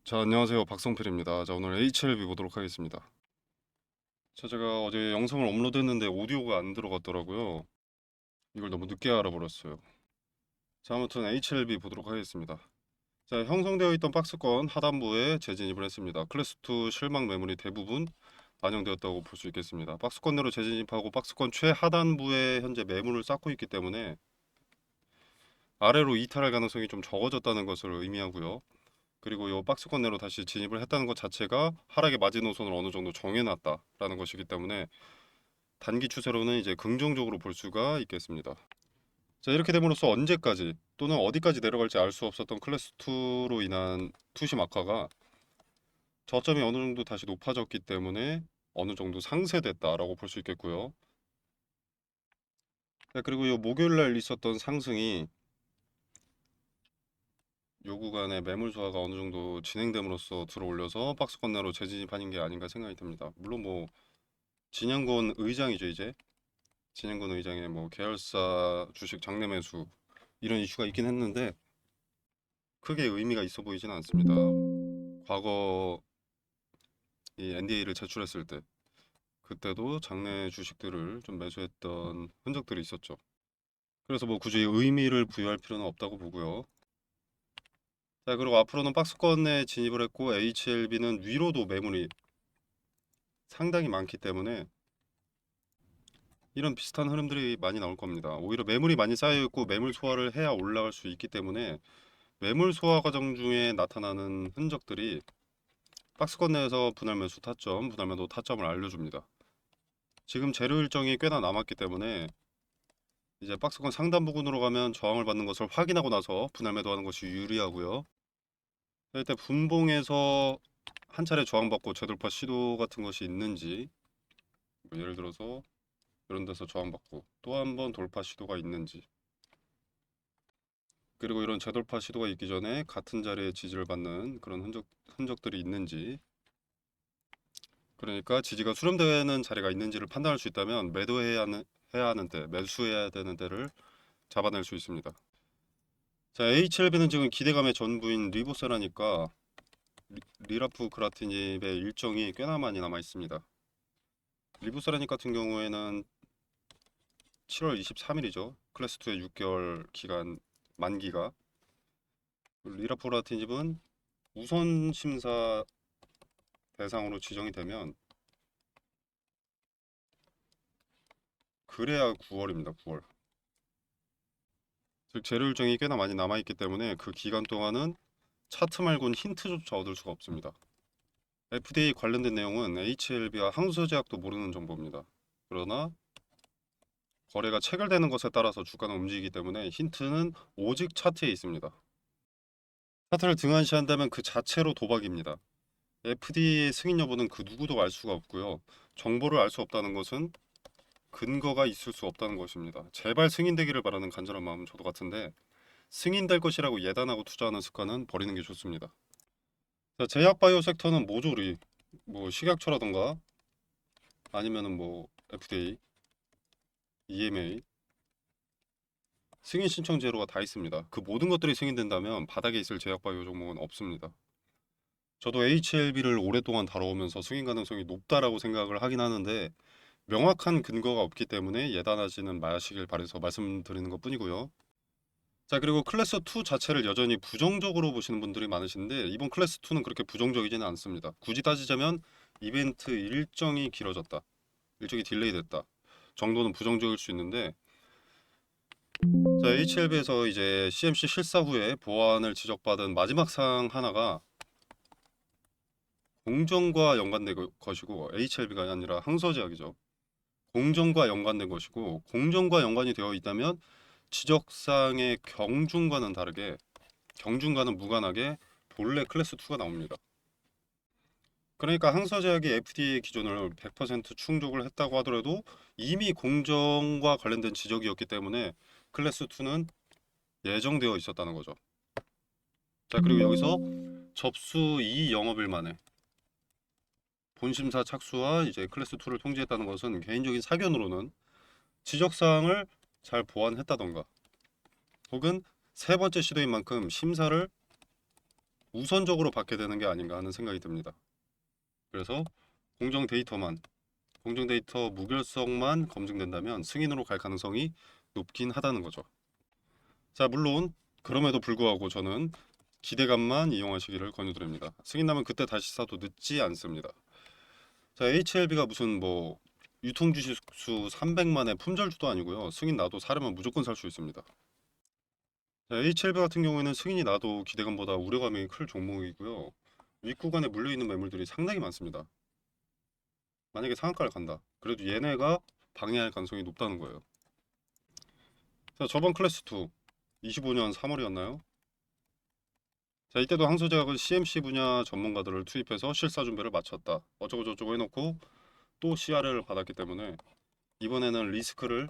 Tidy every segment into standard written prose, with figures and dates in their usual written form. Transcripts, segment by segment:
자, 안녕하세요. 박성필입니다. 자, 오늘 HLB 보도록 하겠습니다. 자, 제가 어제 영상을 업로드했는데 오디오가 안 들어갔더라고요. 이걸 너무 늦게 알아버렸어요. 자, 아무튼 HLB 보도록 하겠습니다. 자, 형성되어 있던 박스권 하단부에 재진입을 했습니다. 클래스2 실망 매물이 대부분 반영되었다고 볼 수 있겠습니다. 박스권 내로 재진입하고 박스권 최하단부에 현재 매물을 쌓고 있기 때문에 아래로 이탈할 가능성이 좀 적어졌다는 것을 의미하고요. 그리고 이 박스권 내로 다시 진입을 했다는 것 자체가 하락의 마지노선을 어느 정도 정해놨다라는 것이기 때문에 단기 추세로는 이제 긍정적으로 볼 수가 있겠습니다. 자, 이렇게 됨으로써 언제까지 또는 어디까지 내려갈지 알 수 없었던 클래스2로 인한 투심 악화가 저점이 어느 정도 다시 높아졌기 때문에 어느 정도 상쇄됐다라고 볼 수 있겠고요. 자, 그리고 이 목요일 날 있었던 상승이 요 구간의 매물 소화가 어느 정도 진행됨으로써 들어올려서 박스권 내로 재진입하는 게 아닌가 생각이 듭니다. 물론 뭐 진영권 의장이죠 이제. 진영권 의장의 뭐 계열사 주식 장내 매수 이런 이슈가 있긴 했는데 크게 의미가 있어 보이지는 않습니다. 과거 이 NDA를 제출했을 때 그때도 장내 주식들을 좀 매수했던 흔적들이 있었죠. 그래서 뭐 굳이 의미를 부여할 필요는 없다고 보고요. 자, 그리고 앞으로는 박스권에 진입을 했고 HLB는 위로도 매물이 상당히 많기 때문에 이런 비슷한 흐름들이 많이 나올 겁니다. 오히려 매물이 많이 쌓여 있고 매물 소화를 해야 올라갈 수 있기 때문에 매물 소화 과정 중에 나타나는 흔적들이 박스권 내에서 분할 매수 타점, 분할 매도 타점을 알려줍니다. 지금 재료 일정이 꽤나 남았기 때문에 이제 박스권 상단 부근으로 가면 저항을 받는 것을 확인하고 나서 분할 매도하는 것이 유리하고요. 이때 분봉에서 한 차례 저항받고 재돌파 시도 같은 것이 있는지, 뭐 예를 들어서 이런 데서 저항받고 또 한 번 돌파 시도가 있는지, 그리고 이런 재돌파 시도가 있기 전에 같은 자리에 지지를 받는 그런 흔적들이 있는지, 그러니까 지지가 수렴되는 자리가 있는지를 판단할 수 있다면 해야 하는 때, 매수해야 되는 때를 잡아낼 수 있습니다. 자, HLB는 지금 기대감의 전부인 리보세라니까 리라프 그라티닙의 일정이 꽤나 많이 남아 있습니다. 리보세라닉 같은 경우에는 7월 23일이죠. 클래스2의 6개월 기간 만기가. 리라프 그라티닙은 우선 심사 대상으로 지정이 되면 그래야 9월입니다. 9월. 즉 재료 일정이 꽤나 많이 남아있기 때문에 그 기간 동안은 차트 말고는 힌트조차 얻을 수가 없습니다. FDA 관련된 내용은 HLB와 항소제약도 모르는 정보입니다. 그러나 거래가 체결되는 것에 따라서 주가는 움직이기 때문에 힌트는 오직 차트에 있습니다. 차트를 등한시한다면 그 자체로 도박입니다. FDA의 승인 여부는 그 누구도 알 수가 없고요. 정보를 알 수 없다는 것은 근거가 있을 수 없다는 것입니다. 제발 승인되기를 바라는 간절한 마음은 저도 같은데 승인될 것이라고 예단하고 투자하는 습관은 버리는 게 좋습니다. 자, 제약바이오 섹터는 모조리 뭐 식약처라던가 아니면은 뭐 FDA, EMA 승인 신청 제로가 다 있습니다. 그 모든 것들이 승인된다면 바닥에 있을 제약바이오 종목은 없습니다. 저도 HLB를 오랫동안 다뤄오면서 승인 가능성이 높다라고 생각을 하긴 하는데 명확한 근거가 없기 때문에 예단하지는 마시길 바라서 말씀드리는 것뿐이고요. 자, 그리고 클래스 2 자체를 여전히 부정적으로 보시는 분들이 많으신데 이번 클래스 2는 그렇게 부정적이지는 않습니다. 굳이 따지자면 이벤트 일정이 길어졌다, 일정이 딜레이 됐다 정도는 부정적일 수 있는데, 자, HLB에서 이제 CMC 실사 후에 보안을 지적받은 마지막 사항 하나가 공정과 연관된 것이고 HLB가 아니라 항서제약이죠. 공정과 연관된 것이고 공정과 연관이 되어 있다면 지적사항의 경중과는 다르게 경중과는 무관하게 본래 클래스 2가 나옵니다. 그러니까 항서제약이 FDA 기준을 100% 충족을 했다고 하더라도 이미 공정과 관련된 지적이었기 때문에 클래스 2는 예정되어 있었다는 거죠. 자, 그리고 여기서 접수 2 영업일 만에 본심사 착수와 이제 클래스 2를 통지했다는 것은 개인적인 사견으로는 지적사항을 잘 보완했다던가 혹은 세 번째 시도인 만큼 심사를 우선적으로 받게 되는 게 아닌가 하는 생각이 듭니다. 그래서 공정 데이터만, 공정 데이터 무결성만 검증된다면 승인으로 갈 가능성이 높긴 하다는 거죠. 자, 물론 그럼에도 불구하고 저는 기대감만 이용하시기를 권유드립니다. 승인 나면 그때 다시 사도 늦지 않습니다. 자, HLB가 무슨 뭐 유통 주식수 300만의 품절주도 아니고요. 승인 나도 사려면 무조건 살 수 있습니다. 자, HLB 같은 경우에는 승인이 나도 기대감보다 우려감이 클 종목이고요. 윗구간에 물려있는 매물들이 상당히 많습니다. 만약에 상한가를 간다. 그래도 얘네가 방해할 가능성이 높다는 거예요. 자, 저번 클래스2 25년 3월이었나요? 자, 이때도 항소제약은 CMC 분야 전문가들을 투입해서 실사 준비를 마쳤다. 어쩌고 저쩌고 해놓고 또 CR을 받았기 때문에 이번에는 리스크를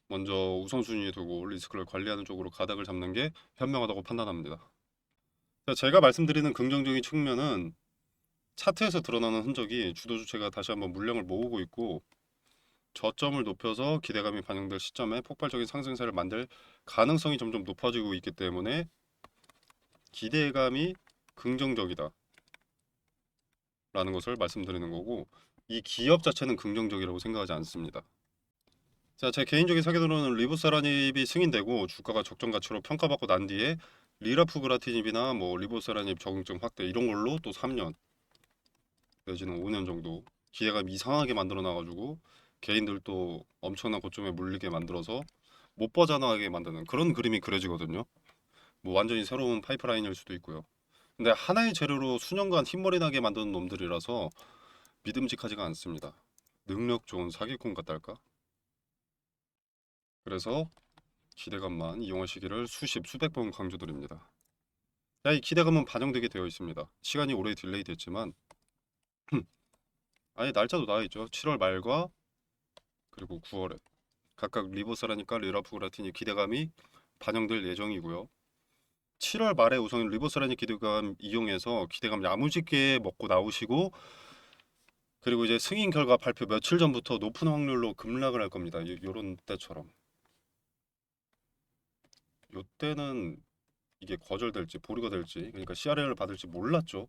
먼저 우선순위에 두고 리스크를 관리하는 쪽으로 가닥을 잡는 게 현명하다고 판단합니다. 자, 제가 말씀드리는 긍정적인 측면은 차트에서 드러나는 흔적이 주도 주체가 다시 한번 물량을 모으고 있고 저점을 높여서 기대감이 반영될 시점에 폭발적인 상승세를 만들 가능성이 점점 높아지고 있기 때문에 기대감이 긍정적이다 라는 것을 말씀드리는 거고, 이 기업 자체는 긍정적이라고 생각하지 않습니다. 자, 제 개인적인 사견으로는 리보세라닙이 승인되고 주가가 적정 가치로 평가받고 난 뒤에 리라프그라티닙이나 뭐 리보세라닙 적응증 확대 이런 걸로 또 3년 내지는 5년 정도 기대감 이상하게 만들어 놔가지고 개인들도 엄청난 고점에 물리게 만들어서 못 벗어나게 만드는 그런 그림이 그려지거든요. 뭐 완전히 새로운 파이프라인일 수도 있고요. 근데 하나의 재료로 수년간 흰머리 나게 만드는 놈들이라서 믿음직하지가 않습니다. 능력 좋은 사기꾼 같달까? 그래서 기대감만 이용하시기를 수십 수백 번 강조드립니다. 야, 이 기대감은 반영되게 되어 있습니다. 시간이 오래 딜레이 됐지만 아예 날짜도 나와 있죠. 7월 말과 그리고 9월에 각각 리보세라니까 리라프그라틴이 기대감이 반영될 예정이고요. 7월 말에 우선 리보세라니 기대감 이용해서 기대감 야무지게 먹고 나오시고, 그리고 이제 승인 결과 발표 며칠 전부터 높은 확률로 급락을 할 겁니다. 요런 때처럼. 요때는 이게 거절될지 보류가 될지, 그러니까 CRL을 받을지 몰랐죠.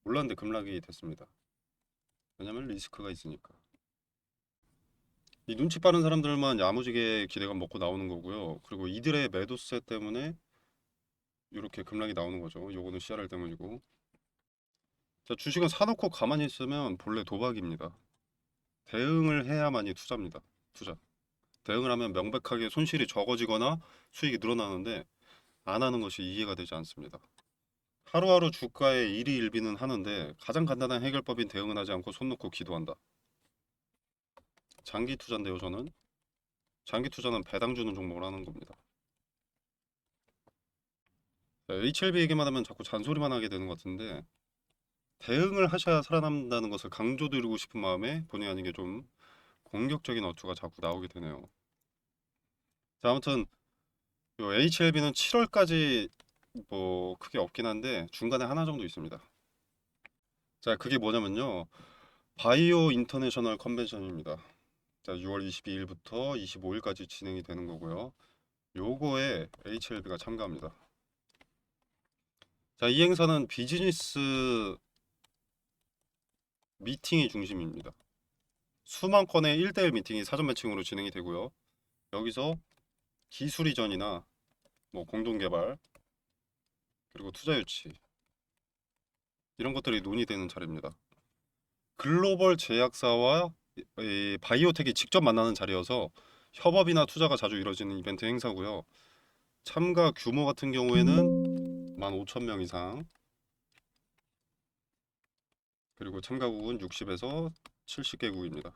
몰랐는데 급락이 됐습니다. 왜냐면 리스크가 있으니까. 이 눈치 빠른 사람들만 야무지게 기대감 먹고 나오는 거고요. 그리고 이들의 매도세 때문에 이렇게 급락이 나오는 거죠. 요거는 CRL 때문이고. 자, 주식은 사놓고 가만히 있으면 본래 도박입니다. 대응을 해야만이 투자입니다. 투자. 대응을 하면 명백하게 손실이 적어지거나 수익이 늘어나는데 안 하는 것이 이해가 되지 않습니다. 하루하루 주가에 일희일비는 하는데 가장 간단한 해결법인 대응은 하지 않고 손 놓고 기도한다. 장기 투자인데요, 저는. 장기 투자는 배당 주는 종목을 하는 겁니다. HLB 얘기만 하면 자꾸 잔소리만 하게 되는 것 같은데, 대응을 하셔야 살아남는다는 것을 강조드리고 싶은 마음에 본의 아니게 좀 공격적인 어투가 자꾸 나오게 되네요. 자, 아무튼 요 HLB는 7월까지 뭐 크게 없긴 한데 중간에 하나 정도 있습니다. 자, 그게 뭐냐면요, 바이오 인터내셔널 컨벤션입니다. 자, 6월 22일부터 25일까지 진행이 되는 거고요. 요거에 HLB가 참가합니다. 자, 이 행사는 비즈니스 미팅이 중심입니다. 수만 건의 1대1 미팅이 사전 매칭으로 진행이 되고요. 여기서 기술 이전이나 뭐 공동 개발 그리고 투자 유치 이런 것들이 논의되는 자리입니다. 글로벌 제약사와 이 바이오텍이 직접 만나는 자리여서 협업이나 투자가 자주 이루어지는 이벤트 행사고요. 참가 규모 같은 경우에는 15,000명 이상, 그리고 참가국은 60에서 70개국입니다.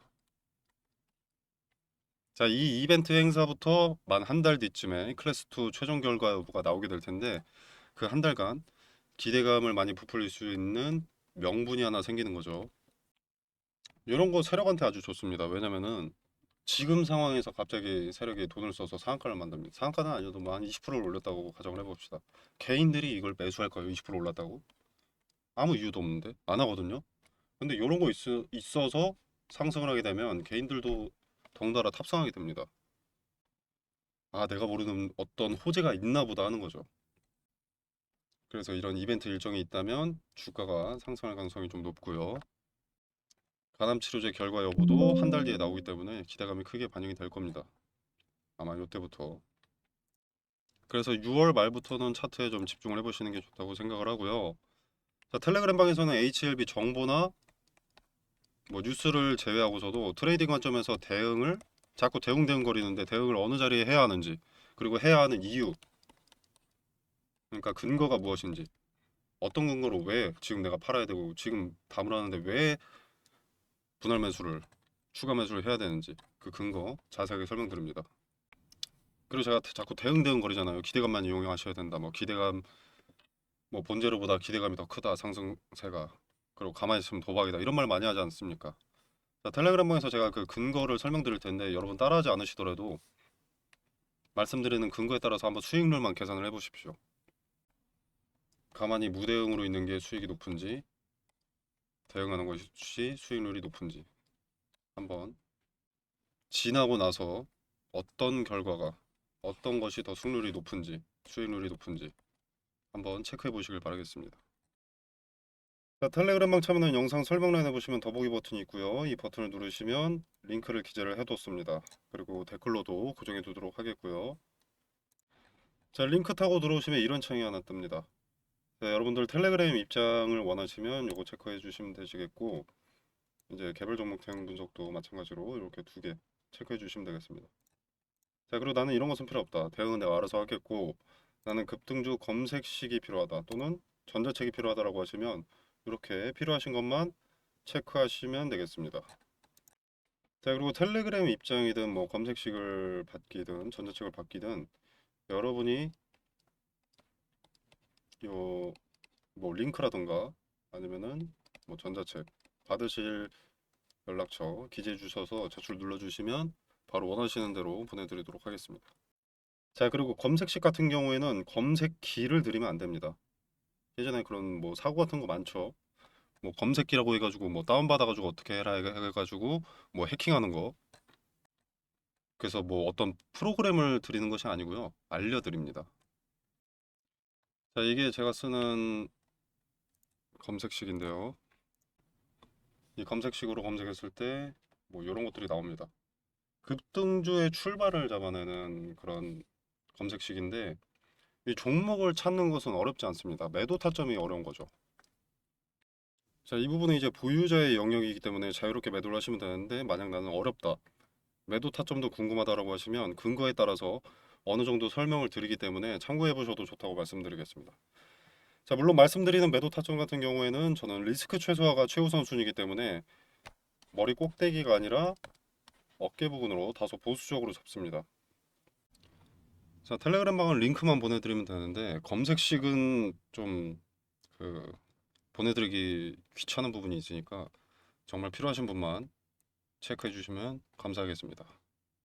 자, 이 이벤트 행사부터 만 한 달 뒤쯤에 클래스2 최종 결과 여부가 나오게 될 텐데, 그 한 달간 기대감을 많이 부풀릴 수 있는 명분이 하나 생기는 거죠. 이런 거 세력한테 아주 좋습니다. 왜냐면은 지금 상황에서 갑자기 세력이 돈을 써서 상한가를 만듭니다. 상한가는 아니어도 뭐 한 20%를 올렸다고 가정을 해봅시다. 개인들이 이걸 매수할 거예요. 20% 올랐다고? 아무 이유도 없는데 안 하거든요. 근데 이런 거 있어서 상승을 하게 되면 개인들도 덩달아 탑승하게 됩니다. 아, 내가 모르는 어떤 호재가 있나 보다 하는 거죠. 그래서 이런 이벤트 일정이 있다면 주가가 상승할 가능성이 좀 높고요. 간암 치료제 결과 여부도 한 달 뒤에 나오기 때문에 기대감이 크게 반영이 될 겁니다. 아마 이때부터. 그래서 6월 말부터는 차트에 좀 집중을 해보시는 게 좋다고 생각을 하고요. 자, 텔레그램 방에서는 HLB 정보나 뭐 뉴스를 제외하고서도 트레이딩 관점에서 대응을 자꾸 대응거리는데 대응을 어느 자리에 해야 하는지, 그리고 해야 하는 이유, 그러니까 근거가 무엇인지, 어떤 근거로 왜 지금 내가 팔아야 되고 지금 담을 하는데 왜 분할 매수를 추가 매수를 해야 되는지 그 근거 자세하게 설명드립니다. 그리고 제가 자꾸 대응 거리잖아요. 기대감만 이용하셔야 된다. 뭐 기대감, 뭐 본재료보다 기대감이 더 크다 상승세가, 그리고 가만히 있으면 도박이다, 이런 말 많이 하지 않습니까? 자, 텔레그램방에서 제가 그 근거를 설명드릴 텐데 여러분 따라하지 않으시더라도 말씀드리는 근거에 따라서 한번 수익률만 계산을 해보십시오. 가만히 무대응으로 있는 게 수익이 높은지 대응하는 것이 수익률이 높은지, 한번 지나고 나서 어떤 결과가, 어떤 것이 더 승률이 높은지 수익률이 높은지 한번 체크해 보시길 바라겠습니다. 자, 텔레그램방 참여는 영상 설명란에 보시면 더보기 버튼이 있고요. 이 버튼을 누르시면 링크를 기재를 해뒀습니다. 그리고 댓글로도 고정해 두도록 하겠고요. 자, 링크 타고 들어오시면 이런 창이 하나 뜹니다. 자, 여러분들 텔레그램 입장을 원하시면 이거 체크해 주시면 되시겠고, 이제 개별 종목 대응 분석도 마찬가지로 이렇게 두 개 체크해 주시면 되겠습니다. 자, 그리고 나는 이런 것은 필요 없다, 대응은 내가 알아서 하겠고, 나는 급등주 검색식이 필요하다 또는 전자책이 필요하다라고 하시면 이렇게 필요하신 것만 체크하시면 되겠습니다. 자, 그리고 텔레그램 입장이든 뭐 검색식을 받기든 전자책을 받기든 여러분이 요 뭐 링크라던가 아니면은 뭐 전자책 받으실 연락처 기재해 주셔서 제출 눌러 주시면 바로 원하시는 대로 보내드리도록 하겠습니다. 자, 그리고 검색식 같은 경우에는 검색키를 드리면 안 됩니다. 예전에 그런 뭐 사고 같은 거 많죠. 뭐 검색기라고 해가지고 뭐 다운받아가지고 어떻게 해라 해가지고 뭐 해킹하는 거. 그래서 뭐 어떤 프로그램을 드리는 것이 아니고요, 알려드립니다. 자, 이게 제가 쓰는 검색식인데요. 이 검색식으로 검색했을 때 뭐 이런 것들이 나옵니다. 급등주의 출발을 잡아내는 그런 검색식인데, 이 종목을 찾는 것은 어렵지 않습니다. 매도 타점이 어려운 거죠. 자, 이 부분은 이제 보유자의 영역이기 때문에 자유롭게 매도를 하시면 되는데, 만약 나는 어렵다, 매도 타점도 궁금하다라고 하시면 근거에 따라서 어느 정도 설명을 드리기 때문에 참고해 보셔도 좋다고 말씀드리겠습니다. 자, 물론 말씀드리는 매도 타점 같은 경우에는 저는 리스크 최소화가 최우선 순위이기 때문에 머리 꼭대기가 아니라 어깨 부분으로 다소 보수적으로 잡습니다. 자, 텔레그램 방은 링크만 보내드리면 되는데 검색식은 좀 보내드리기 귀찮은 부분이 있으니까 정말 필요하신 분만 체크해 주시면 감사하겠습니다.